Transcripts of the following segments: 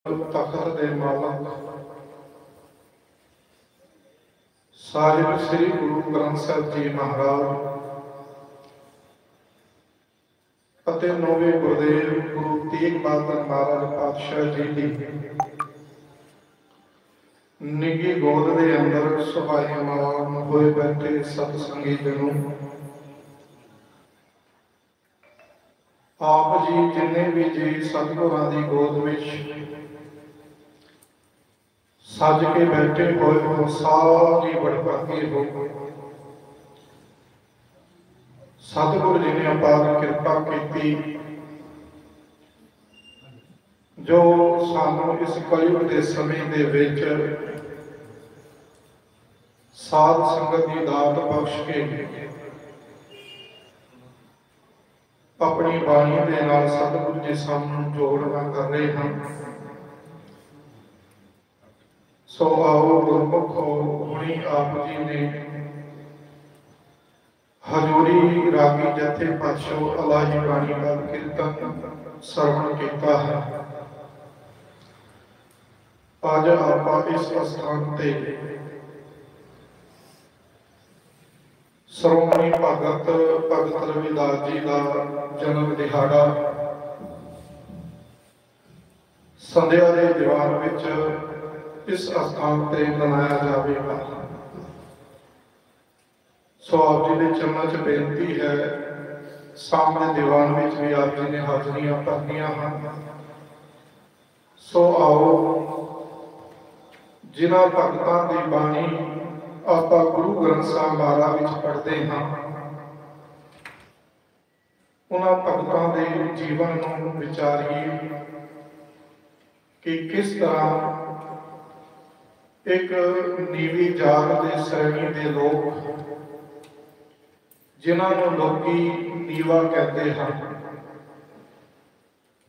तखत दे मालक साहिब श्री गुरु ग्रंथ साहिब जी महाराज ਅਤੇ ਨੌਵੇਂ ਗੁਰਦੇਵ ਗੁਰੂ ਤੇਗ ਬਹਾਦਰ ਮਹਾਰਾਜ ਪਾਤਸ਼ਾਹ ਜੀ ਦੀ ਨਿੱਘੀ ਗੋਦ ਦੇ ਅੰਦਰ ਸੁਭਾਈਮਾਨ ਹੋਏ ਬੈਠੇ ਸਤਸੰਗੀ ਜਨੋ, ਆਪ ਜੀ ਜਿੰਨੇ ਵੀ ਜੀ ਸਤਿਗੁਰਾਂ ਦੀ ਗੋਦ ਵਿੱਚ सज के बैठे हुए हो, सारी बड़भागी हो। सतगुरु जी ने अपार कृपा की जो सानू इस कलयुग के समय दे विच साध संगत की दात बख्श के अपनी बाणी के नाल सतगुरु जी सानू जोड़ना कर रहे हैं। सो आओ गुरमुख हो, हुणी आप जी ने हजूरी रागी जथे पातशाह अलाही बाणी का कीर्तन श्रवण किया है। आज आप इस स्थान ते श्रोमणी भगत भगत रविदास जी का जन्म दिहाड़ा संध्या के दीवान विच इस स्थान पर मनाया जाएगा। सो आप जी के चरणों च बेनती है, सामने दीवान में भी आप जी ने हाजरियां भरनियां हैं। सो आओ जिन्हां भगतां की बाणी आप गुरु ग्रंथ साहिब महाराज विच पढ़ते हैं, उन्हां भगतां के जीवन नूं विचारिए कि किस तरह एक नीवी जात के श्रेणी के लोग जिन्होंने लोकी नीवा कहते हैं,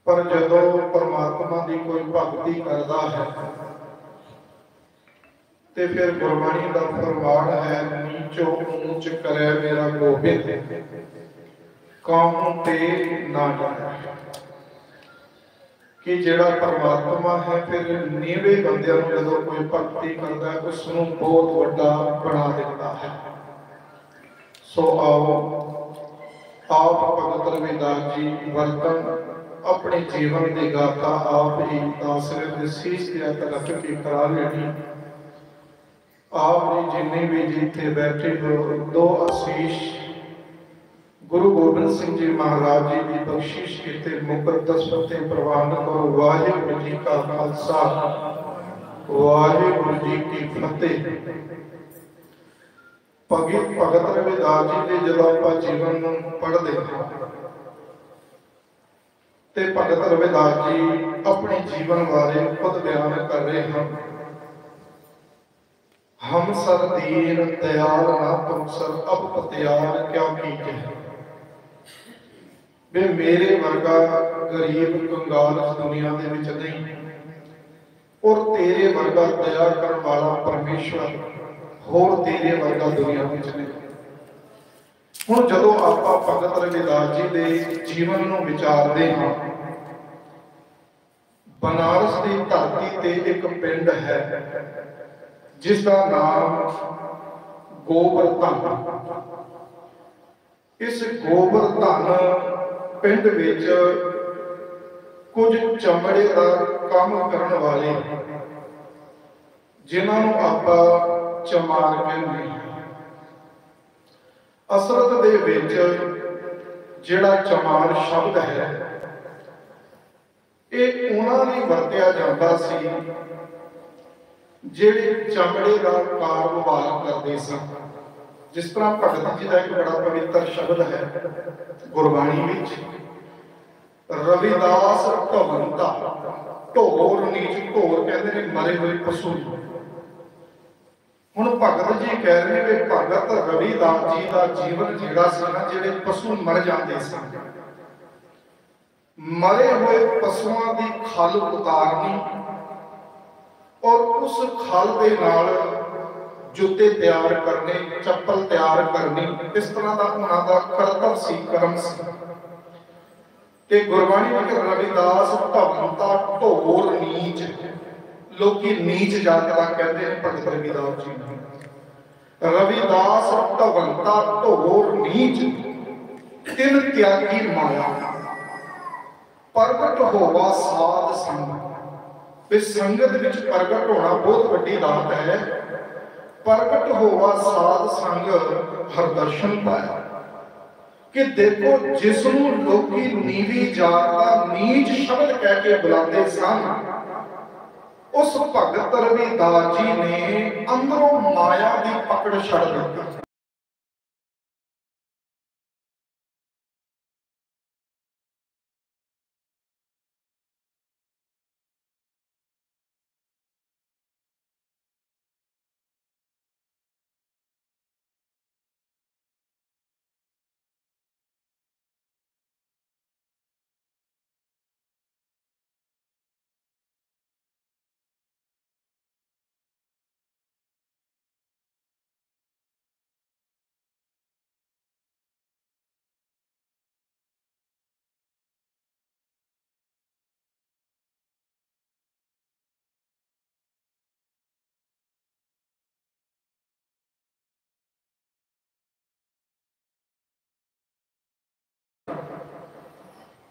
पर जदों परमात्मा की कोई भगती करता है तो फिर गुरबाणी का फरमान है, नीचो ऊंच करे मेरा गोबिंद काम ते ना जाए। कि जिहड़ा परमात्मा है फिर नीवे बंदियां नूं जदों कोई भगती करता है उसनूं बहुत वड्डा बना देता है। सो आओ आप भगत रविदास जी वर्तन अपने जीवन की गाथा आप ही दासरे शीश रख के करा लेनी। आप जी जिन्हें भी जिथे बैठे हो, दो आशीष गुरु गोबिंद सिंह जी महाराज जी की बख्शिश के मुकद्दस फतेह प्रवान करो। वाहिगुरू जी का खालसा, वाहिगुरू जी की फतेह। भगत रविदास जी के जब आप जीवन पढ़ते हैं तो भगत रविदास जी अपने जीवन बारे खुद बयान कर रहे हैं। हम सर दीन दयाल ना तुम सर अब पतियाल क्या कीजिए। वे मेरे वर्गा गरीब कंगाल इस दुनिया के विच नहीं, और तेरे वर्गा दया करने वाला परमेश्वर होर तेरे वर्गा दुनिया विच नहीं। हुण जदों आपां भगत रविदास जी के जीवन नूं विचारदे हां, बनारस की धरती ते एक पिंड है जिसका नाम गोवर्धन। इस गोवर्धन पिंड विच कुछ चमड़े का काम करने वाले जिन्होंने आप चमार कहते हैं। असरत दे विच जिहड़ा चमार शब्द है ये उन्हां लई वरतिया जाता सी जिहड़े चमड़े का कारोबार करते सन। जिस तरह भगत जी का एक बड़ा पवित्र शब्द है गुरबाणी विच, रविदास ढोलता ढोर नीच ढोर कहते हैं मरे हुए पशु। हुण भगत जी कह रहे हैं कि भगत रविदास जी का जीवन जिहड़ा सी ना, जिहड़े पशु मर जाते सन, मरे हुए पशुओं की खल उतारनी और उस खल के नाल जूते तैयार करने, चप्पल तैयार करनी, इस तरह का उन्होंने कर्तव्य सी, कर्म सी। ਤੇ ਗੁਰਬਾਣੀ ਵਿੱਚ ਰਵਿਦਾਸ ਭਗਤਾ ਢੋਰ ਨੀਚ, ਲੋਕੀ ਨੀਚ ਜਾਤ ਦਾ ਕਹਿੰਦੇ ਨੇ ਭਗਤ ਰਵਿਦਾਸ ਜੀ ਨੂੰ। ਰਵਿਦਾਸ ਭਗਤਾ ਢੋਰ ਨੀਚ, ਤਿਨ ਤਿਆਗੀ ਮਾਇਆ, ਪ੍ਰਗਟ ਹੋਵਾ ਸਾਧ ਸੰਗ। ਵੀ ਸੰਗਤ ਵਿੱਚ ਪ੍ਰਗਟ ਹੋਣਾ ਬਹੁਤ ਵੱਡੀ ਦਾਤ ਹੈ। ਪ੍ਰਗਟ ਹੋਵਾ ਸਾਧ ਸੰਗ ਹਰਦਰਸ਼ਨ ਪਾਇਆ। ਕਿ ਦੇਖੋ ਜਿਸ ਨੂੰ ਲੋਕੀ ਨੀਵੀਂ ਜਾਤ ਦਾ ਨੀਚ ਸ਼ਬਦ ਕਹਿ ਕੇ ਬੁਲਾਉਂਦੇ ਸਨ, ਉਸ ਭਗਤ ਰਵਿਦਾਸ ਜੀ ਨੇ ਅੰਦਰੋਂ ਮਾਇਆ ਦੀ ਪਕੜ ਛੱਡ ਦਿੱਤੀ।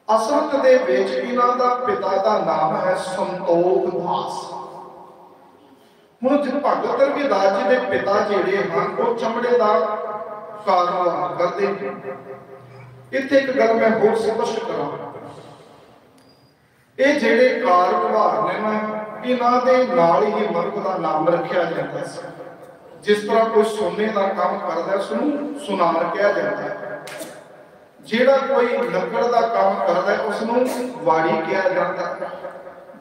ਅਸਲ ਦੇ ਵਿੱਚ ਇਹਨਾਂ ਦਾ ਪਿਤਾ ਦਾ ਨਾਮ ਹੈ ਸੰਤੋਖ ਦਾਸ। ਹੁਣ ਜੇ ਭਗਤ ਰਵਿਦਾਸ ਜੀ ਦੇ ਪਿਤਾ ਜਿਹੜੇ ਹਨ ਉਹ ਚਮੜੇ ਦਾ ਕਾਰੋਬਾਰ ਕਰਦੇ ਨੇ। ਇੱਥੇ ਇੱਕ ਗੱਲ ਮੈਂ ਹੋਰ ਸਪਸ਼ਟ ਕਰਾਂ, ਇਹ ਜਿਹੜੇ ਕਾਰੋਬਾਰ ਨੇ ਨਾ, ਇਹਨਾਂ ਦੇ ਨਾਲ ਹੀ ਮਰਗ ਦਾ ਨਾਮ ਰੱਖਿਆ ਜਾਂਦਾ ਸੀ। ਜਿਸ ਤਰ੍ਹਾਂ ਕੋਈ ਸੋਨੇ ਦਾ ਕੰਮ ਕਰਦਾ ਉਸ ਨੂੰ ਸੁਨਾਰ ਕਿਹਾ ਜਾਂਦਾ ਹੈ। ਜਿਹੜਾ ਕੋਈ ਲੱਕੜ ਦਾ ਕੰਮ ਕਰਦਾ ਉਸ ਨੂੰ ਵਾੜੀ ਕਿਹਾ ਜਾਂਦਾ ਹੈ।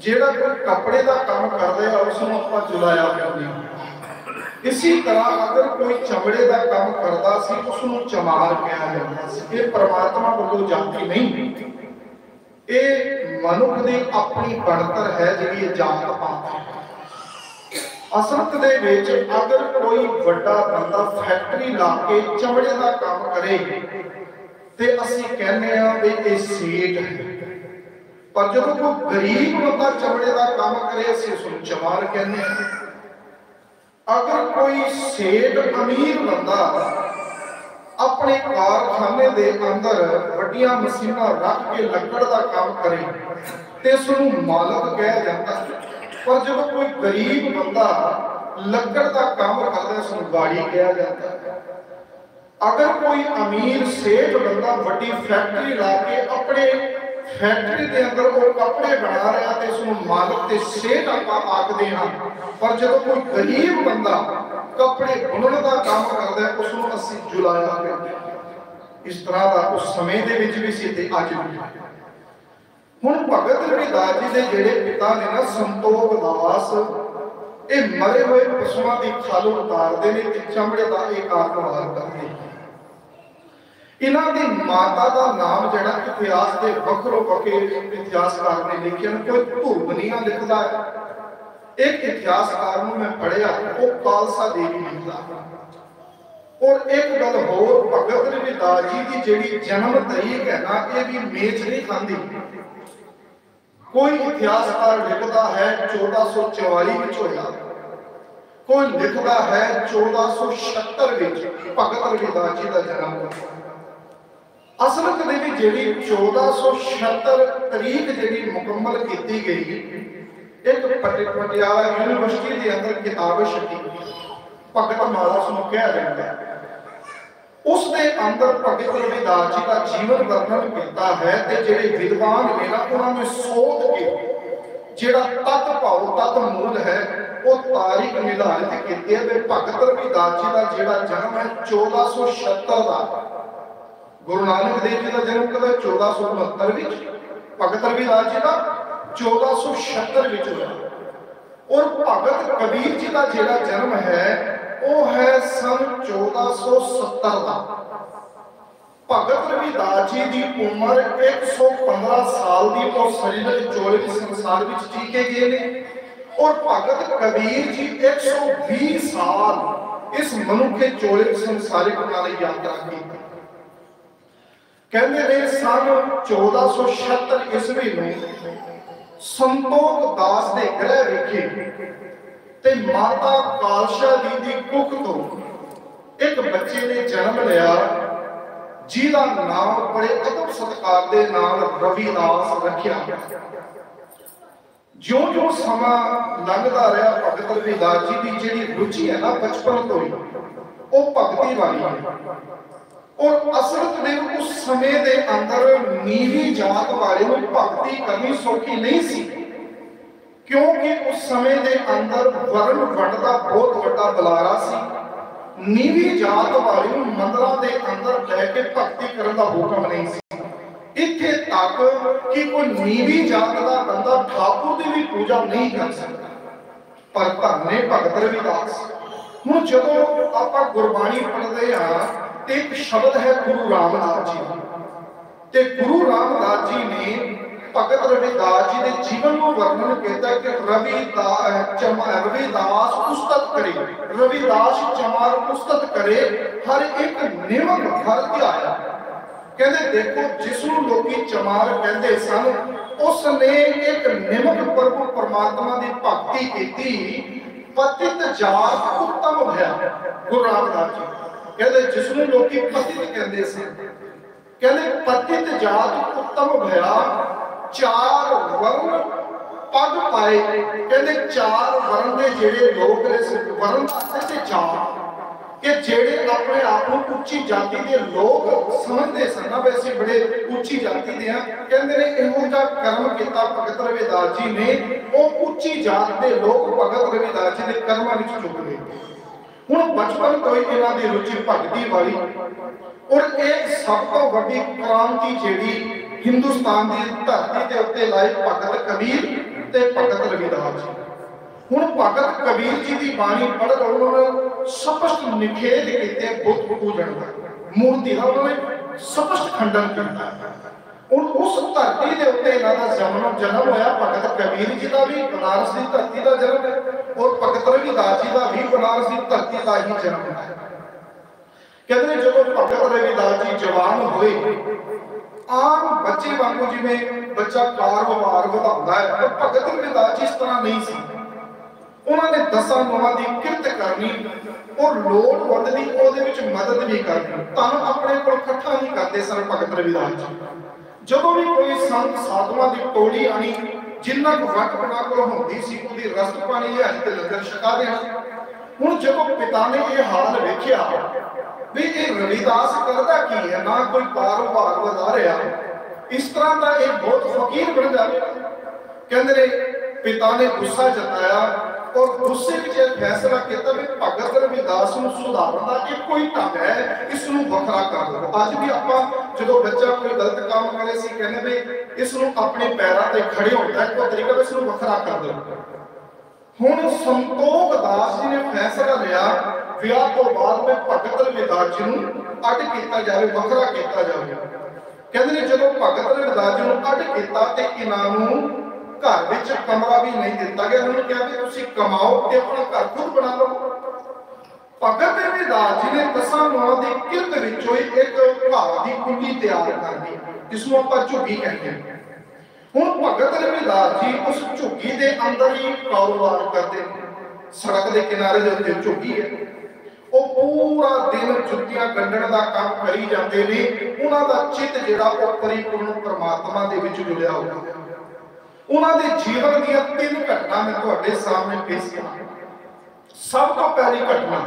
ਜਿਹੜਾ ਕੋਈ ਕੱਪੜੇ ਦਾ ਕੰਮ ਕਰਦਾ ਹੈ ਉਸ ਨੂੰ ਆਪਾਂ ਜੁਲਾਇਆ ਕਹਿੰਦੇ ਹਾਂ। ਇਸੇ ਤਰ੍ਹਾਂ ਅਗਰ ਕੋਈ ਚਮੜੇ ਦਾ ਕੰਮ ਕਰਦਾ ਸੀ ਉਸ ਨੂੰ ਚਮਾਰ ਕਿਹਾ ਜਾਂਦਾ ਸੀ। ਇਹ ਪਰਮਾਤਮਾ ਵੱਲੋਂ ਜਾਤੀ ਨਹੀਂ, ਇਹ ਮਨੁੱਖ ਦੀ ਆਪਣੀ ਬਣਤਰ ਹੈ ਜਿਹੜੀ ਇਹ ਜਾਤ ਪਾਤ ਹੈ। ਅਸਲ ਦੇ ਵਿੱਚ ਅਗਰ ਕੋਈ ਵੱਡਾ ਬੰਦਾ ਫੈਕਟਰੀ ਲਾ ਕੇ ਚਮੜੇ ਦਾ ਕੰਮ ਕਰੇ ਤੇ ਅਸੀਂ ਕਹਿੰਦੇ ਆ ਵੀ ਇਹ ਸੇਠ ਹੈ। ਪਰ ਜਦੋਂ ਕੋਈ ਗਰੀਬ ਬੰਦਾ ਚਮੜੇ ਦਾ ਕੰਮ ਕਰੇ ਅਸੀਂ ਉਸ ਨੂੰ ਚਮਾਰ ਕਹਿੰਦੇ ਆ। ਅਗਰ ਕੋਈ ਸੇਠ ਅਮੀਰ ਬੰਦਾ ਆਪਣੇ ਕਾਰਖਾਨੇ ਦੇ ਅੰਦਰ ਵੱਡੀਆਂ ਮਸ਼ੀਨਾਂ ਰੱਖ ਕੇ ਲੱਕੜ ਦਾ ਕੰਮ ਕਰੇ ਤੇ ਇਸ ਨੂੰ ਮਾਲਕ ਕਿਹਾ ਜਾਂਦਾ। ਪਰ ਜਦੋਂ ਕੋਈ ਗਰੀਬ ਬੰਦਾ ਲੱਕੜ ਦਾ ਕੰਮ ਕਰਦਾ ਉਸ ਨੂੰ ਵਾੜੀ ਕਿਹਾ ਜਾਂਦਾ। ਅਗਰ ਕੋਈ ਅਮੀਰ ਸੇਠ ਬੰਦਾ ਵੱਡੀ ਫੈਕਟਰੀ ਲਾ ਕੇ ਆਪਣੇ ਫੈਕਟਰੀ ਦੇ ਅੰਦਰ ਉਹ ਕੱਪੜੇ ਬਣਾ ਰਿਹਾ ਤੇ ਉਸ ਨੂੰ ਮਾਲਕ ਤੇ ਸੇਠ ਆਪਾਂ ਆਖਦੇ ਹਾਂ। ਪਰ ਜਦੋਂ ਕੋਈ ਗਰੀਬ ਬੰਦਾ ਕੱਪੜੇ ਬੁਣਨ ਦਾ ਕੰਮ ਕਰਦਾ ਉਸ ਨੂੰ ਅਸੀਂ ਜੁਲਾਇਆ ਕਹਿੰਦੇ ਹਾਂ। ਇਸ ਤਰ੍ਹਾਂ ਦਾ ਉਸ ਸਮੇਂ ਦੇ ਵਿੱਚ ਵੀ ਸੀ ਤੇ ਅੱਜ ਵੀ। ਹੁਣ ਭਗਤ ਰਵਿਦਾਸ ਜੀ ਦੇ ਜਿਹੜੇ ਪਿਤਾ ਨੇ ਨਾ ਸੰਤੋਖ ਦਾਸ, ਇਹ ਮਰੇ ਹੋਏ ਪਸ਼ੂਆਂ ਦੀ ਖਲ ਉਤਾਰਦੇ ਨੇ ਤੇ ਚਮੜੇ ਦਾ ਇਹ ਕਾਰੋਬਾਰ ਕਰਦੇ। ਇਹਨਾਂ ਦੀ ਮਾਤਾ ਦਾ ਨਾਮ ਜਿਹੜਾ ਇਤਿਹਾਸ ਦੇ ਵੱਖਰੋ ਵੱਖਰੇ ਇਤਿਹਾਸਕਾਰ ਨੇ ਲਿਖਿਆ, ਕੋਈ ਧੁਰਬਨੀਆਂ ਲਿਖਦਾ ਹੈ। ਇੱਕ ਇਤਿਹਾਸਕਾਰ ਨੂੰ ਮੈਂ ਪੜ੍ਹਿਆ, ਉਹ ਖਾਲਸਾ ਦੇਵੀ ਲਿਖਦਾ। ਔਰ ਇੱਕ ਗੱਲ ਹੋਰ, ਭਗਤ ਰਵਿਦਾਸ ਜੀ ਦੀ ਜਿਹੜੀ ਜਨਮ ਤਰੀਕ ਹੈ ਨਾ, ਇਹ ਵੀ ਮੇਚ ਨਹੀਂ ਖਾਂਦੀ। ਕੋਈ ਇਤਿਹਾਸਕਾਰ ਲਿਖਦਾ ਹੈ 1444 ਵਿੱਚ ਹੋਇਆ, ਕੋਈ ਲਿਖਦਾ ਹੈ 1476 ਵਿੱਚ ਭਗਤ ਰਵਿਦਾਸ ਜੀ ਦਾ ਜਨਮ ਹੋਇਆ। ਅਸਲ ਦੇ ਵਿੱਚ ਜਿਹੜੀ 1476 ਤਰੀਕ ਜਿਹੜੀ ਮੁਕੰਮਲ ਕੀਤੀ ਗਈ, ਇੱਕ ਪਟਿਆਲਾ ਯੂਨੀਵਰਸਿਟੀ ਦੇ ਅੰਦਰ ਕਿਤਾਬ ਛਪੀ, ਭਗਤ ਮਾਲਾ ਉਸ ਨੂੰ ਕਿਹਾ ਜਾਂਦਾ ਹੈ। ਉਸ ਦੇ ਅੰਦਰ ਭਗਤ ਰਵਿਦਾਸ ਜੀ ਦਾ ਜੀਵਨ ਵਰਣਨ ਕੀਤਾ ਹੈ ਤੇ ਜਿਹੜੇ ਵਿਦਵਾਨ ਨੇ ਨਾ ਉਹਨਾਂ ਨੇ ਸੋਧ ਕੇ ਜਿਹੜਾ ਤਤ ਭਾਵ ਤਤ ਮੂਲ ਹੈ ਉਹ ਤਾਰੀਖ ਨਿਰਧਾਰਿਤ ਕੀਤੀ ਹੈ। ਭਗਤ ਰਵਿਦਾਸ ਜੀ ਦਾ ਜਿਹੜਾ ਜਨਮ ਹੈ 1476 ਦਾ, ਗੁਰੂ ਨਾਨਕ ਦੇਵ ਜੀ ਦਾ ਜਨਮ ਕਦੋਂ 1469 ਵਿੱਚ, ਭਗਤ ਰਵਿਦਾਸ ਜੀ ਦਾ 1476 ਵਿੱਚ ਹੋਇਆ। ਔਰ ਭਗਤ ਕਬੀਰ ਜੀ ਦਾ ਜਿਹੜਾ ਜਨਮ ਹੈ ਉਹ ਹੈ ਸਨ 1470 ਦਾ। ਭਗਤ ਰਵਿਦਾਸ ਜੀ ਦੀ ਉਮਰ 115 ਸਾਲ ਦੀ ਉਹ ਸਰੀਰਕ ਚੋਲੇ ਸੰਸਾਰ ਵਿੱਚ ਜੀਕੇ ਗਏ ਨੇ। ਔਰ ਭਗਤ ਕਬੀਰ ਜੀ 120 ਸਾਲ ਇਸ ਮਨੁੱਖੇ ਚੋਲੇ ਸੰਸਾਰਿਕ ਨਾਲ ਯਾਤਰਾ ਕੀਤੀ। कहते ने सन 1476 ईस्वी में संतोख दास के ग्रह विखे ते माता कालशा दी दी कुख तो एक बच्चे ने जन्म लिया जिहदा नाम बड़े अदब सत्कार दे नाल रविदास रखिया। ज्यों ज्यों समा लंघदा रहा भगत रविदास जी की जिहड़ी रुचि है ना बचपन तो ही वो भगती वाली है। और असरत ने उस समय के अंदर नीवी जात वाले को भगती करनी सौखी नहीं सी, क्योंकि उस समय के अंदर वर्ण वंड का बहुत बड़ा बलारा सी। नीवी जात वाले को मंदिरों के अंदर लैके भगती करने का हुक्म नहीं सी। इत्थे तक कि कोई नीवी जात का बंदा ठाकुर की भी पूजा नहीं कर सकता। पर धन्ने भगत रविदास हुण जदों आपां गुरबाणी पढ़दे हां एक शब्द है गुरु रामदास जी ते गुरु रामदास जी ने भगत रविदास जी के जीवन को वर्णन किया कि रविदास उस्तत करे, रविदास चमार उस्तत करे हर एक नियम हर ध्याया। कहते देखो जिसनों लोकी चमार कहते सन उसने एक नियमक प्रभु परमात्मा की भक्ति की पतित जात उत्तम भया। गुरु रामदास जी कहते जिसनों लोकी पतित कहते सन, कहते पतित जात उत्तम भया चार वर्ण पग पाए। कहते चार वर्ण के जेड़े लोग वर्ण से चार कि जेड़े अपने आप को उच्ची जाति के लोग समझते सन ना वैसे बड़े उच्ची जाति के हैं। कहते ने इहो जिहा कर्म किया भगत रविदास जी ने वो उच्ची जात के लोग भगत रविदास जी के कर्मां विच झुक गए। हुण बचपन तो ही इन्हां दी रुचि भगती वाली और एक सब तो वड्डी क्रांति जेड़ी हिंदुस्तान की धरती के उत्ते लाई भगत कबीर ते भगत रविदास जी। हुण भगत कबीर जी की बाणी पढ़ उन्होंने स्पष्ट निखेध किए बुत पूजन का मूर्ति का उन्होंने स्पष्ट खंडन किया। और उस धरती के उत्ते इन्हां दा जन्म होया। भगत कबीर जी का भी बनारस की धरती का जन्म है और भगत रविदास जी का भी बनारस की धरती का ही जन्म है। कहते हैं जब भगत रविदास जी जवान हुए आम बच्चे वांगू जिवें बच्चा कारोबार वधाउंदा है पर भगत रविदास जी इस तरह नहीं सी। उन्होंने दसां नौवां की किरत करनी और लोड़वंद की ਉਹਦੇ ਵਿੱਚ मदद भी करनी। धन अपने कोल इकट्ठा नहीं करते सन भगत रविदास जी। ਜਦੋਂ भी कोई संत साधुआं की टोली आनी जिन्ना को वट बना को होंदी सी ਉਹਦੀ रसद पानी लिया ते लंगर छका देना। हुण जदों पिता ने यह हाल वेखिया भी ये रविदास करदा की है ना कोई कारोबार वधा रहा इस तरह का एक बहुत फकीर बन जाएगा। कहते ने पिता ने गुस्सा जताया और गुस्से में फैसला किया भी भगत रविदास को सुधारन का एक कोई ढंग है इसनों वखरा कर दो। अज भी आपां जो बच्चा कोई गलत काम करे सी कहने भी इसनों अपने पैरों पे खड़े होता है कोई तरीका भी इसनों वखरा कर दो। हुण संतोख दास जी ने फैसला लिया विआह तो बाद में भगत रविदास जी को अड किया जाए वखरा किया जाए। कहते ने जब भगत रविदास जी को अड किया तो इन्हों घर विच कमरा भी नहीं दिता गया। उन्होंने कहा कि तुसीं कमाओ ते अपना घर खुद बना लो। भगत रविदास जी ने दसां नौवां दी किरत विचों एक घाह दी कुंडी तैयार कर दी जिसनों आपां झुग्गी कहते हैं। हुण भगत रविदास जी उस झुग्गी दे अंदर ही कारोबार करते सड़क के किनारे दे उत्ते झुग्गी है वो पूरा दिन जुत्तियां गंढण का काम करी जाते ने। उन्हां दा चित जिहड़ा वो परिपूर्ण परमात्मा दे विच जुड़िया होगा। उन्होंने जीवन दी तीन घटना मैं तुहाडे सामने पेश करा। सब तो पहली घटना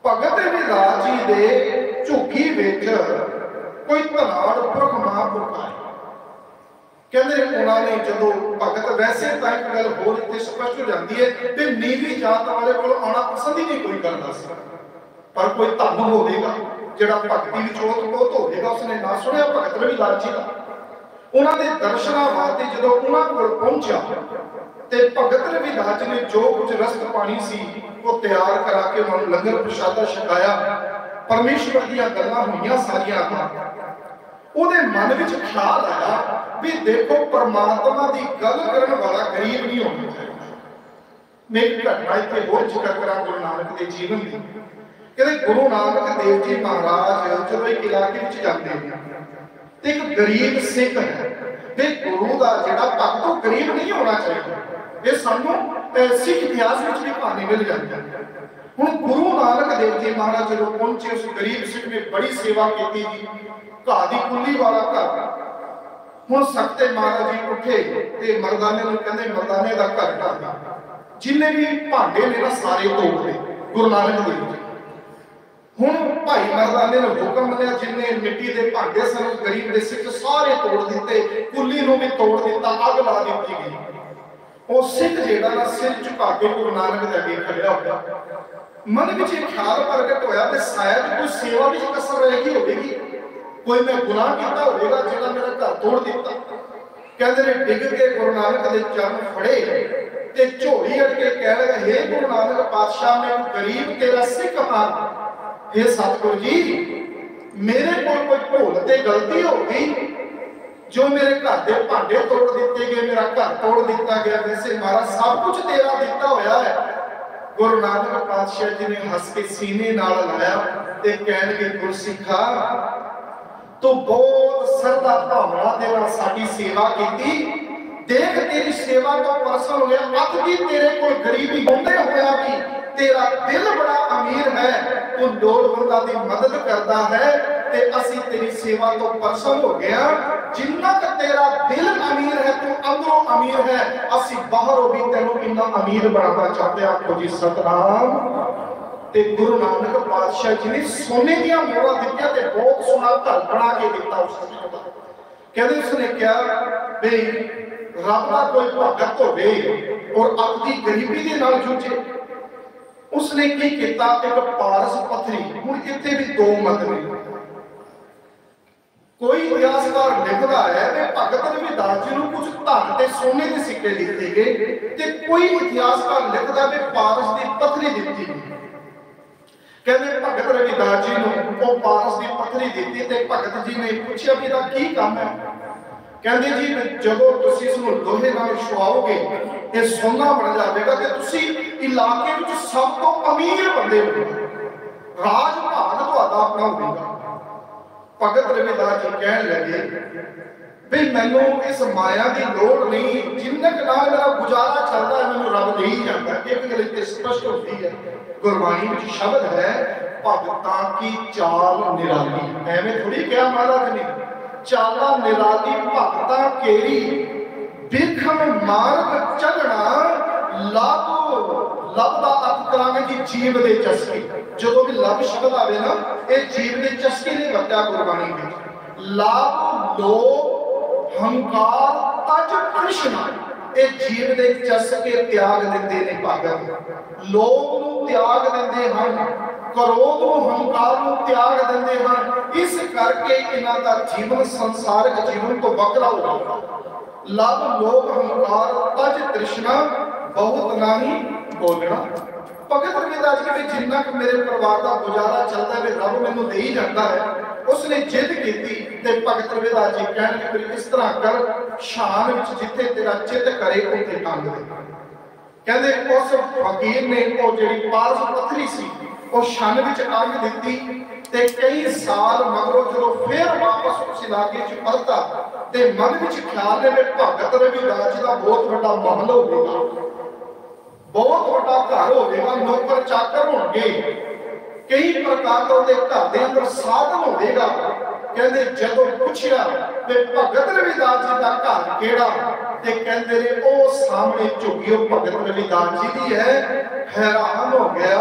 भगत रविदास जी दे झुग्गी विच कोई धनाड़ पुरख महापुरख आए। कहते उन्होंने जो भगत वैसे तो एक गल होर इत्थे स्पष्ट हो जाती है कि नीवी जात वाले को आना पसंद ही नहीं कोई करता सी। पर कोई धन होगा जिहड़ा भगती विच ओत-पोत होगा उसने ना सुनिया भगत रविदास जी का। उन्होंने दर्शनां वास्ते जो उन्होंने कोल पहुंचा ते भगत रविदास जी ने जो कुछ रसद पानी सी वो तैयार करा के उन्होंने लंगर प्रशादा छकाया। परमेश्वर दी गल्लां होईयां सारियां ਉਹਦੇ मन विच ख्याल आया भी देखो परमात्मा की गल करने वाला गरीब नहीं होना चाहिए। मैं एक घटना इत्थे होर जिक्र करा गुरु नानक के जीवन की। कहते गुरु नानक देव जी महाराज जो एक इलाके में जाते हैं तो एक गरीब सिख है, ते गुरु का जिहड़ा भक्त वो गरीब नहीं होना चाहिए। ये सानू सिख इतिहास में भी कहानी मिल जाती है। हुण गुरु नानक देव जी महाराज जो पहुंचे उस गरीब सिख ने बड़ी सेवा की जी, घाह दी कुल्ली वाला घर। हुण सकते महाराज जी उठे ते मर्दाने नूं कहंदे मर्दाने दा घर ढांदा, जिन्ने भी भांडे ने ना सारे तोड़ दे गुरु नानक देव जी। हुण भाई मर्दाने ने हुक्म लिया, जिन्ने मिट्टी के भांडे सन गरीब दे सिख सारे तोड़ दिते, कुल्ली नूं भी तोड़ दिता, अग ला दी गई। वो सिख जिहड़ा ना सिर झुका के गुरु नानक दे अगे खड़ा होया, मन विच एक ख्याल प्रगट होया कि शायद कोई सेवा विच कसर रह गई होगी, कोई मैं गुनाह किया होगा जिहड़ा मेरा घर तोड़ दिता। कहते ने डिग के गुरु नानक दे चरण फड़े ते झोली अड़ के कह लगा, हे गुरु नानक पातशाह मैं गरीब तेरा सिख हां, हे सतगुरु जी मेरे को कोई भूल ते गलती हो गई जो मेरे घर के भांडे तोड़ दिते गए, मेरा घर तोड़ दिता गया, वैसे महाराज सब कुछ तेरा दिता होया है। गुरु नानक पातशाह जी ने हंस के सीने नाल लाया ते कहणगे गुरसिखा तो बहुत श्रद्धा भावना दे नाल साडी सेवा कीती, देख तेरी सेवा तो परसन हो गया, अज भी तेरे को गरीबी होंदे होया भी तेरा दिल बड़ा अमीर है, तू लोड़वंदा दी मदद करता है ते असी तेरी सेवा तो परसन हो गया। जिन्ना क तेरा दिल अमीर है, तू अंदरों अमीर है, असी बाहरों भी तेनू इन्ना अमीर बनाना चाहते हैं। आखो जी सतनाम। ते गुरु नानक पातशाह जी ने सोने दी मोहरा दित्तियां ते बहुत सोना घर बना के दिता उस दा। कहते उसने क्या बे रब दा कोई भगत होवे और अपनी गरीबी दे नाल जूझे, उसने की किया एक पारस पत्थरी। हुण इत्थे भी दो मत ने, कोई इतिहासकार लिखता है कि भगत रविदास जी को कुछ धन ते सोने के सिक्के दिते गए, ते कोई इतिहासकार लिखता है पारस की पत्थरी दी गई। कहते भगत रविदास जी को पारस की पत्थरी दी ते भगत जी ने पूछा भी इसका की काम है। कहते जी जदों तुसीं इसनूं लोहे नाल छुआओगे ये सोना बन जाएगा ते तुसीं इलाके विच सब तो अमीर बंदे हो, राज भाग तुहाडा अपना होगा। भगत रविदास जी कहन लगे भी मैनू इस माया की लोड़ नहीं, जिन्ने क नाल मेरा गुजारा चलता है मैनू रब दे ही जाता। एक गल इत्थे स्पष्ट होती है, गुरबाणी में शब्द है भगतां की चाल निराली। एवें थोड़ी क्या महाराज ने चाला निराली भगतां केरी, बिरखम मार्ग चलना लाभ लभ का अर्थ करांगे कि जीव दे चस्के। जो भी लभ शब्द आवे ना ये जीव दे चस्के ने वरत्या गुरबाणी में। लाभ लोभ हंकार तज कृष्ण ये जीव दे चस्के त्याग देंदे ने भगत। लोभ नूं त्याग देंदे हन, क्रोध नूं हंकार नूं त्याग देंदे हन। इस करके इन्हां दा जीवन संसारिक जीवन तो वखरा हो जाता। लभ लोभ हंकार तज तृष्णा बहुत नहीं बोलना। भगत रविदास जी ने जिन्ना कि मेरे परिवार का गुजारा चलता है रब मैनू दे ही जाता है, उसने जिद की ते भगत रविदास जी कहने फिर इस तरह कर शान विच जिथे तेरा चित करे उथे टांग दे। कहते उस फकीर ने वो जिहड़ी पारस पत्थरी सी वो शान विच टांग दित्ती ते कई साल मगरों जो फिर वापस उस इलाके च परता ते मन विच ख्याल ने भगत रविदास जी का बहुत बड़ा महल होगा, बहुत बड़ा घर होगा, नौकर चाकर होंगे, कई प्रकार का घर के अंदर साधन होगा। कहते जदों पूछया कि भगत रविदास जी का घर केड़ा ते कहते ने ओ सामने झुकी भगत रविदास जी की है। हैरान हो गया,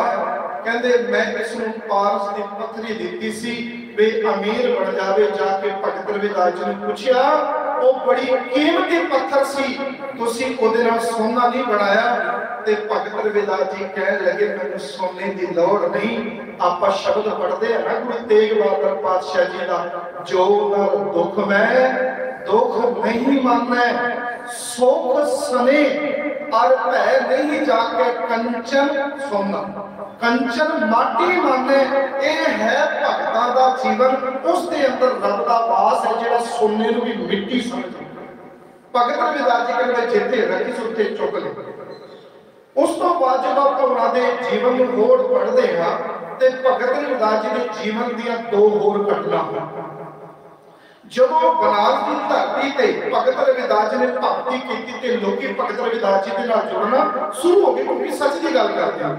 कहते मैं इसनूं पारस की पत्थरी दी सी वे अमीर बन जावे। जाके भगत रविदास जी ने पूछया वो बड़ी कीमती पत्थर सी, तुसीं ओदे नाल सोना नहीं बनाया। ते भगत रविदास जी कह लगे मैनूं सोने की लोड़ नहीं। आपां शब्द पढ़ते हैं ना गुरु तेग बहादुर पातशाह जी का, जो नर दुख में दुख नहीं मानै, सुख सने और भय नहीं जाके कंचन सोना। कंचन माटी माने ये है भगतां दा जीवन, उसके अंदर रब दा वास है जिहड़ा सोने नूं भी मिट्टी समझदा। भगत रविदास जी कहते जिथे रखी सुते चुक ले। उस तो बाद जब आप उन्होंने जीवन में होड़ पढ़ते हैं तो भगत रविदास जी के जीवन दियां दो होर घटना हो। जब बनारस की धरती ते भगत रविदास जी ने भक्ति की ते लोग भगत रविदास जी के नाल जुड़ना शुरू हो गए, क्योंकि सच की गल करते हैं।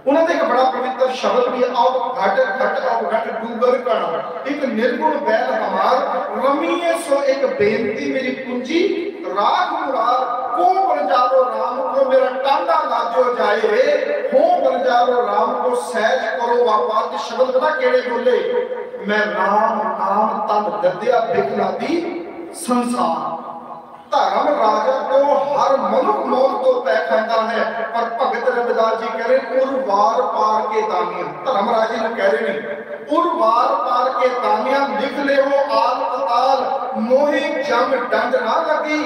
उन्होंने एक बड़ा पवित्र शब्द भी आओ घट घट आओ घट डूगर कण एक निर्गुण बैल हमार रमीए सो एक बेनती मेरी पूंजी राग मुरार को बरजारो राम को मेरा टांडा लाजो जाए हो बरजारो राम को सहज करो वापार। शब्द पता केड़े बोले, मैं राम नाम तन दद्या बिखलादी संसार। धर्म राजा को हर मनुख मौत को तय खाता है, पर भगत रविदास जी कह रहे उर्वार पार के दानिया। धर्म राजे ने कह रहे नहीं उर्वार पार के दानिया लिख ले हो आल पताल मोहे जंग डंड ना लगी।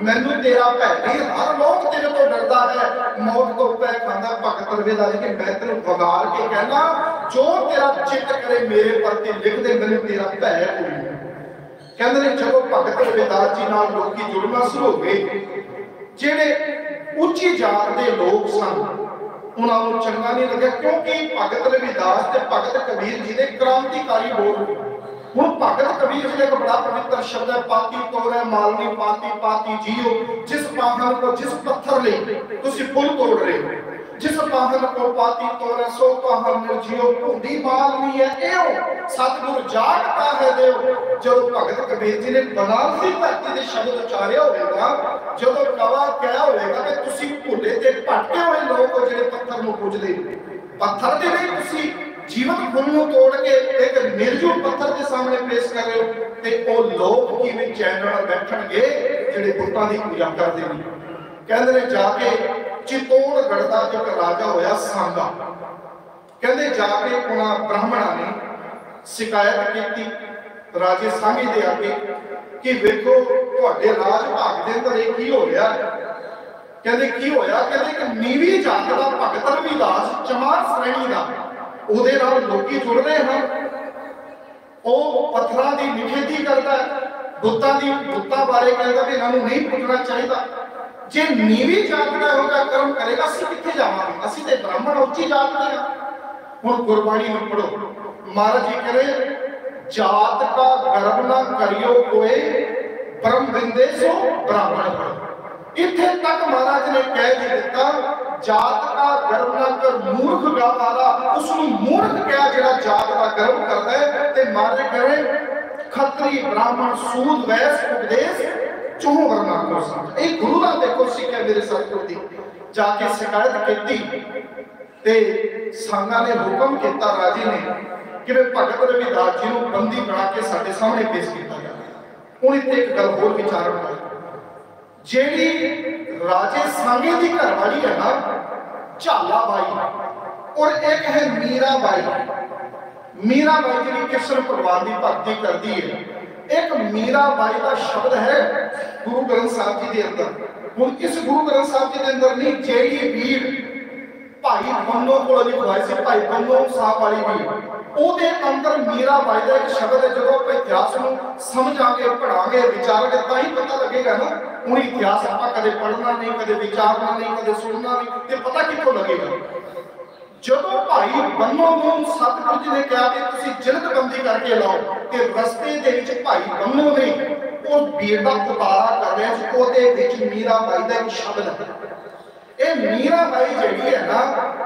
मैनू तेरा भैरी हर लोग तेरे तो डरदा है, मौत को पै खांदा। भगत रविदास जी के मैं तेरे वगार के कहना जो तेरा चित करे मेरे प्रति लिख दे, मैनू तेरा भै कोई। कहते हैं जब भगत रविदास जी नाल लोकी जुड़ना शुरू हो गए, जेड़े उच्ची जात के लोग सन उन्होंने चंगा नहीं लगा, क्योंकि भगत रविदास ते भगत कबीर जी ने क्रांतिकारी बोल। हुण भगत कबीर जी का बड़ा पवित्र शब्द है, पाती तोड़े मालनी पाती पाती जियो। जिस पाहन को जिस पत्थर ले तुसी पुल तोड़ रहे हो, जिस पाहन को पाती तोड़े सो पाहन निर्जियो भूडी मालनी है एओ सतगुर जागता है देव। जब भगत कबीर जी ने बनारसी धरती के शब्द उचारे होगा, जब कवा क्या होगा कि तुसी भूले ते भटके हुए लोग जिहड़े पत्थर नूं पूजदे, पत्थर दे नहीं तुसी जीवन गुण तोड़ के एक निर्जीव पत्थर के सामने पेश कर रहे हो, ते ओ लोग किवें चैन नाल बैठणगे जिहड़े बुतां दी पूजा करदे ने। कहंदे ने जाके चित्तौड़गढ़ दा एक राजा होया सांगा, कहंदे जाके उन्हां ब्राह्मणां ने शिकायत की राजे सांगे दे आके कि वेखो तुहाडे राज भाग दे अंदर ये की हो रहा। कहंदे की होया, कहंदे कि नीवी जात दा भगत रविदास चमार श्रेणी दा ਉਹਦੇ ਨਾਲ ਲੋਕੀ ਜੁੜ ਰਹੇ ਹਨ, ਉਹ ਪੱਥਰਾਂ ਦੀ ਨਿਖੇਧੀ ਕਰਦਾ, ਬੁੱਤਾਂ ਬਾਰੇ ਕਹਿੰਦਾ ਵੀ ਇਹਨਾਂ ਨੂੰ ਨਹੀਂ ਪੁੱਛਣਾ ਚਾਹੀਦਾ। ਜੇ ਨੀਵੀਂ ਜਾਤ ਦਾ ਹੋਗਾ ਕਰਮ ਕਰੇਗਾ ਅਸੀਂ ਕਿੱਥੇ ਜਾਵਾਂਗੇ, ਅਸੀਂ ਤੇ ਬ੍ਰਾਹਮਣ ਉੱਚੀ ਜਾਤ ਦੇ ਹਾਂ। ਹੁਣ ਗੁਰਬਾਣੀ ਨੂੰ ਪੜੋ, ਮਹਾਰਾਜ ਜੀ ਕਹਿੰਦੇ ਜਾਤ ਕਾ ਗਰਬ ਨਾ ਕਰਿਓ ਕੋਏ ਬ੍ਰਹਮ ਬਿੰਦੇ ਸੋ ਬ੍ਰਾਹਮਣ ਬਣੋ। इत्थे तक महाराज ने कह दिता जात का गर्व ना कर मूर्ख गावारा, उसनु मूर्ख क्या जेड़ा जात का गर्व करदा है। ते महाराज कहे खत्री ब्राह्मण सूद वैस उपदेश चौं वर्णा को समझ। ए गुरु दा देखो सिक्ख्या मेरे सतगुरु दी। जाके शिकायत की ते सांगा ने हुक्म किया राजे ने कि भगत रविदास जी नूं बंदी बना के साडे सामने पेश किया जाए। हुण इत्थे एक गल होर विचारण होई, जेड़ी राजे सांगे की घरवाली है ना झाला बाई और एक है मीरा बाई। मीरा बाई जी कृष्ण भगवान की भक्ति करती है। एक मीरा बाई का शब्द है गुरु ग्रंथ साहब जी के अंदर। हुण इस गुरु ग्रंथ साहब जी के अंदर नहीं, जेड़ी भीड़ भाई बन्नो को लिखवाई सी, भाई बन्नो साहब वाली भीड़, ਉਹਦੇ ਅੰਦਰ ਮੀਰਾ ਬਾਈ ਦਾ ਇੱਕ ਸ਼ਬਦ ਹੈ। ਜਦੋਂ ਆਪਾਂ ਇਤਿਹਾਸ ਨੂੰ ਸਮਝਾਂਗੇ ਪੜਾਂਗੇ ਵਿਚਾਰਾਂਗੇ ਤਾਂ ਹੀ ਪਤਾ ਲੱਗੇਗਾ ਨਾ। ਹੁਣ ਇਤਿਹਾਸ ਆਪਾਂ ਕਦੇ ਪੜਨਾ ਨਹੀਂ, ਕਦੇ ਵਿਚਾਰਨਾ ਨਹੀਂ, ਕਦੇ ਸੁਣਨਾ ਨਹੀਂ, ਤੇ ਪਤਾ ਕਿੱਥੋਂ ਲੱਗੇਗਾ। ਜਦੋਂ ਭਾਈ ਬੰਨੋ ਨੂੰ ਸਤਿਗੁਰੂ ਜੀ ਨੇ ਕਿਹਾ ਕਿ ਤੁਸੀਂ ਜਿਲਦਬੰਦੀ ਕਰਕੇ ਲਾਓ, ਤੇ ਰਸਤੇ ਦੇ ਵਿੱਚ ਭਾਈ ਬੰਨੋ ਨੇ ਉਹ ਭੀੜ ਦਾ ਉਤਾਰਾ ਕਰ ਰਿਹਾ ਸੀ, ਉਹਦੇ ਵਿੱਚ ਮੀਰਾ ਬਾਈ ਦਾ ਇੱਕ ਸ਼ਬਦ ਹੈ। ਇਹ ਮੀਰਾ ਬਾਈ ਜਿਹੜੀ ਹੈ ਨਾ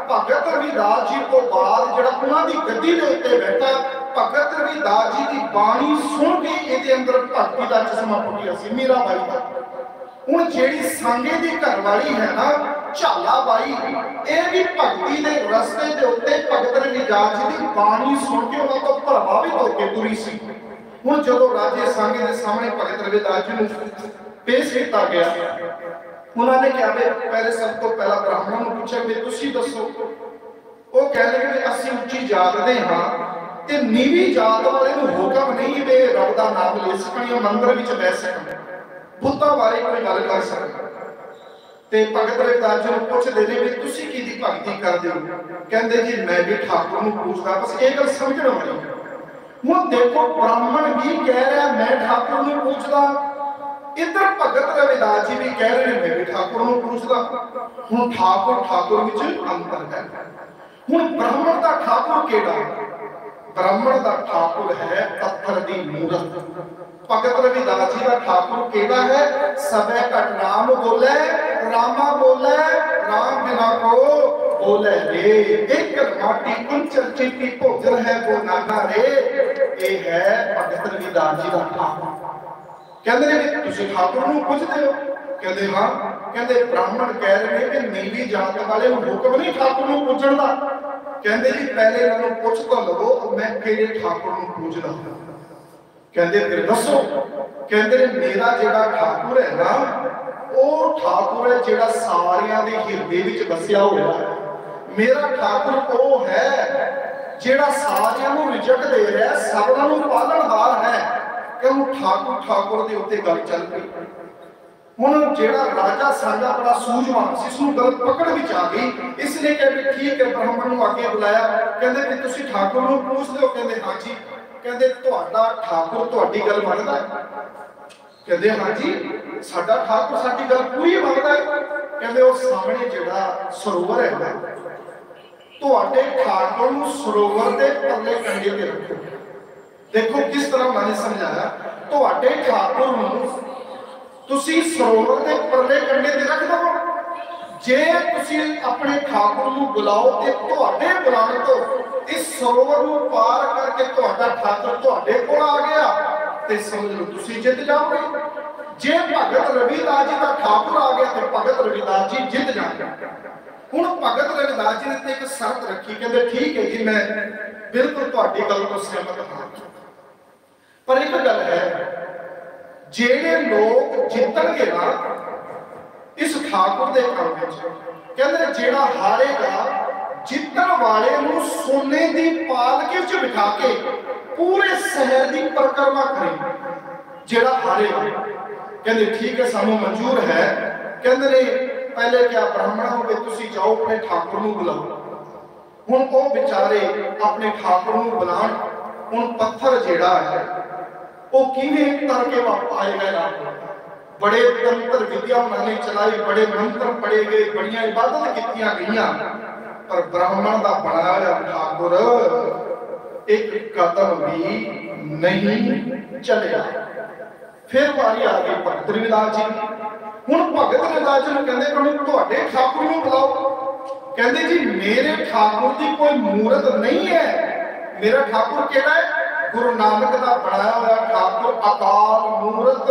ਭਗਤ ਰਵਿਦਾਸ ਜੀ ਤੋਂ ਬਾਅਦ ਜਿਹੜਾ ਉਹਨਾਂ ਦੀ ਗੱਦੀ ਦੇ ਉੱਤੇ ਬੈਠਾ, ਭਗਤ ਰਵਿਦਾਸ ਜੀ ਦੀ ਬਾਣੀ ਸੁਣ ਕੇ ਇਹਦੇ ਅੰਦਰ ਭਗਤੀ ਦਾ ਚਸ਼ਮਾ ਫੁੱਟਿਆ ਸੀ ਮੀਰਾ ਬਾਈ ਦਾ। ਹੁਣ ਜਿਹੜੀ सांगे ਦੀ ਘਰਵਾਲੀ ਹੈ ਨਾ ਝਾਲਾ ਬਾਈ, ਇਹ ਵੀ ਭਗਤੀ ਦੇ ਰਸਤੇ ਦੇ ਉੱਤੇ ਭਗਤ ਰਵਿਦਾਸ ਜੀ ਦੀ ਬਾਣੀ ਸੁਣ ਕੇ ਉਹਨਾਂ ਤੋਂ ਪ੍ਰਭਾਵਿਤ ਹੋ ਕੇ ਤੁਰੀ ਸੀ। ਹੁਣ ਜਦੋਂ ਰਾਜੇ सांगे ਦੇ ਸਾਹਮਣੇ ਭਗਤ ਰਵਿਦਾਸ ਜੀ ਨੂੰ ਪੇਸ਼ ਕੀਤਾ ਗਿਆ, उन्होंने क्या पहले सब तो पहला ब्राह्मणों को पूछा भी तुसी दसो। वो कह लगे कि असी उच्ची जात दे हां ते नीवी जात वाले नूं हुक्म नहीं वे रब दा नाम ले सकण, मंदिर विच बैठ सकण, बुतां बारे कोई गल कर सकण। ते भगत रविदास जी नूं पुछदे ने भी तुसी किहदी भगती करदे हो? कहंदे जी मैं भी ठाकुर नूं पूछदा। बस ये गल समझण वाली। हुण देखो ब्राह्मण भी कह रहा मैं ठाकुर नूं पूछदा, इधर भगत रविदास जी भी कह रहे हैं मैं भी ठाकुर नूं पूछदा। हुण ठाकुर ठाकुर विच अंतर है। हुण ब्राह्मण दा ठाकुर केड़ा? ब्राह्मण दा ठाकुर है पत्थर दी मूरत। भगत रविदास जी का ठाकुर केड़ा है? सबे घट नाम बोले, रामा बोले, राम बिना को बोले रे। एक माटी कुंचर चीटी भोजन है वो नाना रे। ये है भगत रविदास जी का ठाकुर। कहते हैं तुसी ठाकुर नूं पुछदे हो? कहते हाँ। कहते ब्राह्मण कह रहे हैं कि नीली जात वाले हुक्म नहीं ठाकुर नूं पूजण दा। कहते जी पहले इन्हां नूं पुछ तो लवो मैं किहड़े ठाकुर नूं पूजदा। कहते फिर दसो। कहते मेरा जिहड़ा ठाकुर है ना वो ठाकुर है जिहड़ा सारियां दे हिरदे विच वसिया होया है। मेरा ठाकुर वो है जिहड़ा सारियां नूं रिजक दे रहा है, सबनां नूं पालनहार है। क्यों ठाकुर ठाकुर दे उत्ते गल चल पई। हुण जिहड़ा राजा साडा बड़ा सूझवान सी, उसनूं गल पकड़ विच आ गई। इसलिए कहते ठीक है ब्राह्मण नूं आगे बुलाया। कहते कि तुसीं ठाकुर नूं पूछदे हो? कहते हाँ जी। कहते तुहाडा ठाकुर तुहाडी गल मनदा है? कहते हाँ जी साडा ठाकुर साडी गल पूरी मनदा है। कहते वो सामने जिहड़ा सरोवर है ना तुहाडे ठाकुर नूं सरोवर दे परले कंढे ते रखो। देखो किस तरह मैंने समझाया। तुहाडे ठाकुर नूं तुसीं सरोवर दे परले कंढे ते रख दो। जे तुसीं अपने ठाकुर नूं बुलाओ ते तुहाडे बुलाण तो इस सरोवर नूं पार करके तुहाडा ठाकुर तुहाडे कोल आ गया ते समझ लो तुसीं जित जाओगे। जे भगत रविदास जी का ठाकुर आ गया तो भगत रविदास जी जित जाएंगे। हुण भगत रविदास जी ने एक शर्त रखी। कहते ठीक है जी मैं बिल्कुल तुहाडी गल तो सहमत हां, पर एक गल है जेड़े लोग जितणगे ना इस ठाकुर दे काम विच, कहते जेड़ा हारेगा जितण वाले नूं सोने दी पालकी विच बिठा के पूरे शहर दी परिक्रमा करे। जेड़ा हारेगा कहते ठीक है सानू मंजूर है। कहते ने पहले क्या ब्राह्मण होवे तुसीं जाओ अपने ठाकुर नूं बुलाओ। हुण वो बेचारे अपने ठाकुर नूं बुलाण। हुण पत्थर जेड़ा है वो किवें करके वापस आएगा ना। बड़े तंत्र विद्या उन्होंने चलाई, बड़े मंत्र पढ़े गए, बड़ियां इबादत कीतियां गईयां, पर ब्राह्मण का बनाया ठाकुर एक कदम भी नहीं चलिया। फिर बारी आ गई भगत रविदास जी। हुण भगत रविदास जी कहते मैनूं तुहाडे ठाकुर नूं बुलाओ। कहते जी मेरे ठाकुर की कोई मूरत नहीं है। मेरा ठाकुर केड़ा है? गुरु नानक का बनाया हुआ ठाकुर अकाल मूरत,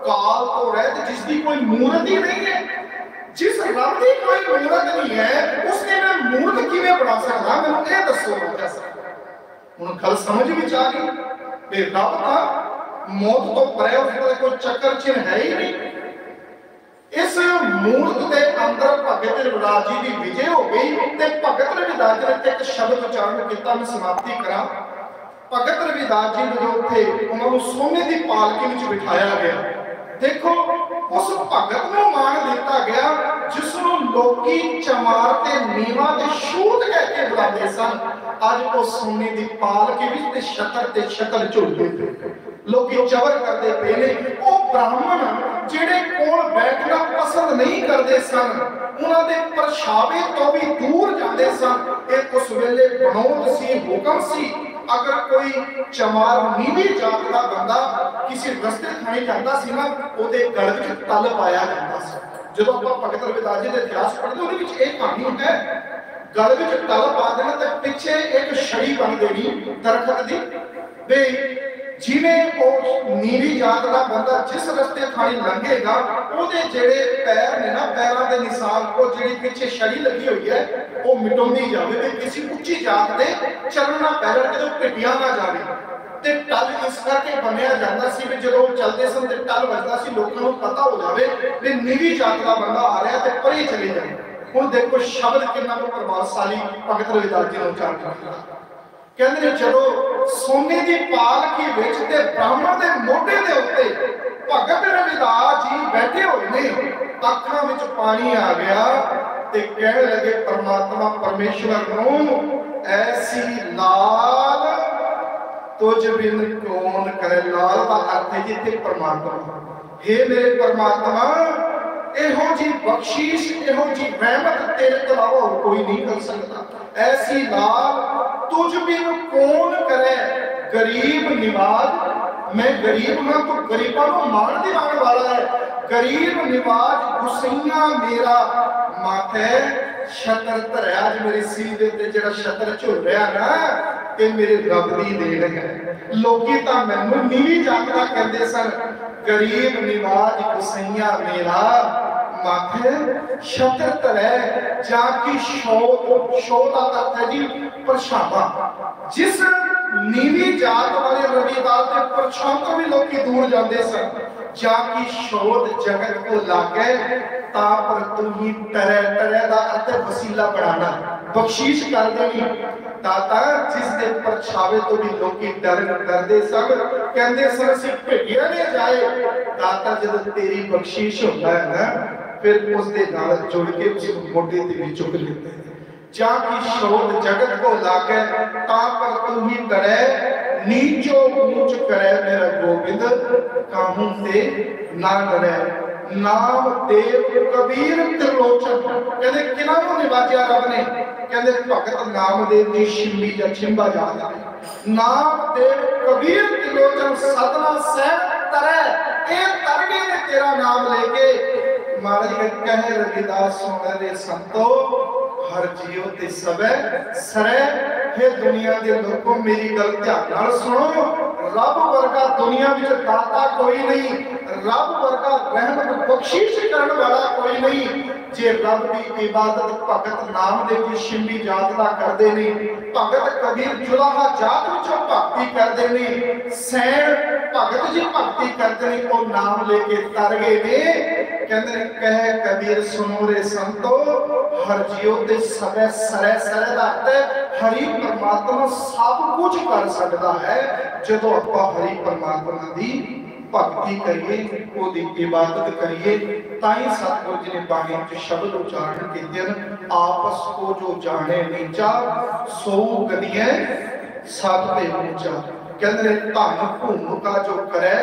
काल तो रहत जिसकी कोई मूरत ही नहीं है। जिस रब की कोई मूरत नहीं है उसने मैं मूरत किवें बना सकदा? मैनूं ये दसो। हुण गल समझ विच आ गई कि रब तां मौत तो परे उसदा कोई चक्कर चिन्ह है ही नहीं। इस मूर्त के अंदर भगत रविदास जी की विजय हो गई। ते भगत रविदास जी ने एक शब्द उच्चारण किया, मैं समाप्ति करा। भगत रविदास जी जो थे उन्होंने सोने की पालकी में बिठाया गया। देखो उस भगत को मान दिता गया जिसनों लोकी चमार ते नीवा ते शूद कह के बुलाते सन। अज वो सोने की पालकी में शतर झुलते पे लोग चवर करते पे ने। वो ब्राह्मण जिहड़े कोल बैठना पसंद नहीं करते सन उन्होंने परछावे तो भी दूर जाते सन। एक उस वेले बनौत सी, हुक्म सी। अगर कोई चमार नीवी जात का बंदा किसी रस्ते खाने जाता सी ना उहदे गल विच तल पाया जाता सी। जदों आपां भगत रविदास जी दे इतिहास पढ़दे उहदे विच एक कहानी है। गल विच तल पा देना ते पिछे एक छड़ी बन देनी दरखत दी। वे जिवें वो नीवी जात का बंदा जिस रस्ते खानी लंघेगा उहदे जेड़े पैर ने ना पैरों के निशान वो जिहड़ी पिछे छड़ी लगी हुई है वो मिटाउंदी जावे ते किसी उच्ची जात दे चलना पैर के घटिया ना जावे। ते टल इस करके बनिया जाता सी कि जदों चलते सन ते टल वजदा सी लोकां नूं पता हो जावे कि नीवी जात का बंदा आ रहा ते परे चले जाए। हुण देखो शब्द कितना प्रभावशाली भगत रविदास जी ने उच्चारण किया। कहते चलो सोने की पालकी विच ते ब्राह्मण के मोढे के उत्ते भगत रविदास जी बैठे हुए ने। अखां विच पानी आ गया ते कहने लगे परमात्मा परमेश्वर नूं ऐसी लाल तुझ बिन कौन करे। लाल का अर्थ है जिथे परमात्मा हे मेरे परमात्मा, एहो जी बख्शीश, एहो जी रहमत तेरे तो अलावा कोई नहीं कर सकता। ऐसी लाल तुझ बिन कौन करे, गरीब निवाज। मैं गरीब हाँ तो गरीबों को मान दिलाने वाला है। गरीब निवाज गुसैया मेरा माथे छतर धरिया। अज मेरे सिर दे उत्ते जिहड़ा छतर झुल रहा ना, ये मेरे रब दी देन है। लोकी तां मैनूं नीवी जात दा कहंदे सन। गरीब निवाज गुसैया मेरा माथे छतर धरै जाकी शोध। शोध का अर्थ है जी परछावा। जिस नीवी जात वाले रविदास के परछाव तो भी लोग दूर जाते सन। जाकी शोध जगत को लागे ता पर तू ही तरह तरह का अर्थ वसीला बनाना, बख्शीश कर देनी। दाता जिस दे परछावे तो भी लोग डर करते सन, कहते सन असीं भेटिया ने जाए। दाता जब तेरी बख्शीश होता है ना, फिर उसके नाल जुड़ के उसको मोढे ते भी चुक लेते हैं। जाकी शोध जगत को लागे ता पर तू ही डरे, नीचो ऊंच करे मेरा गोविंद, काहू ते ना डरे। नाम देव कबीर त्रिलोचन। कहते किना को निवाजिया रब ने, कहते भगत नामदेव जी शिंबी या छिंबा जात है। नाम देव कबीर त्रिलोचन सतना सैन तरे, ए तरगे ने तेरा नाम लेके। महाराज कहे रविदास सोने दे संतो, हर जीव ते सबे सरे। हे दुनिया के लोगों मेरी गल ध्यान नाल सुनो। रब वर्गा दुनिया में दाता कोई नहीं, रब वर्गा रहमत बख्शीश करने वाला कोई नहीं। जे रब की इबादत भगत नामदेव जी शिंबी जात दा करदे ने, भगत कबीर जुलाहा जात विचों भक्ति करदे ने, सैन भगत जी भक्ति करदे ने, ओ नाम लेके तर गए ने। कहते कहे कबीर सुनो रे संतो, हर जीव ते सबे सरे सरे दा अर्थ हरि परमात्मा सब कुछ कर सकता है। जदों आपां हरि परमात्मा दी भक्ति करिए, ओदी इबादत करिए, ताई सतगुरु जी ने बाणी च शब्द उच्चारण कीते हैं। आपस को जो जाने नीचा, सो गदिए सब ते ऊंचा। कहते धन भूम का जो करे,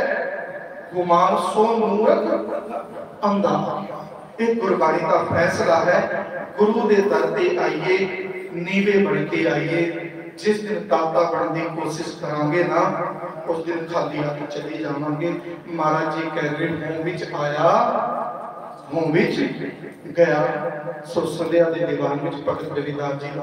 गुमान सो मूर्ख अंधा। एक गुरबाणी का फैसला है। गुरु दे दर ते आइए, नीवे बन के आइए। जिस दिन दाता बनने की कोशिश करांगे ना, उस दिन खाली हाथ चले जावांगे। महाराज जी कह रहे हों विच आया, हों विच गया। सो संध्या दे दीवान विच भगत रविदास जी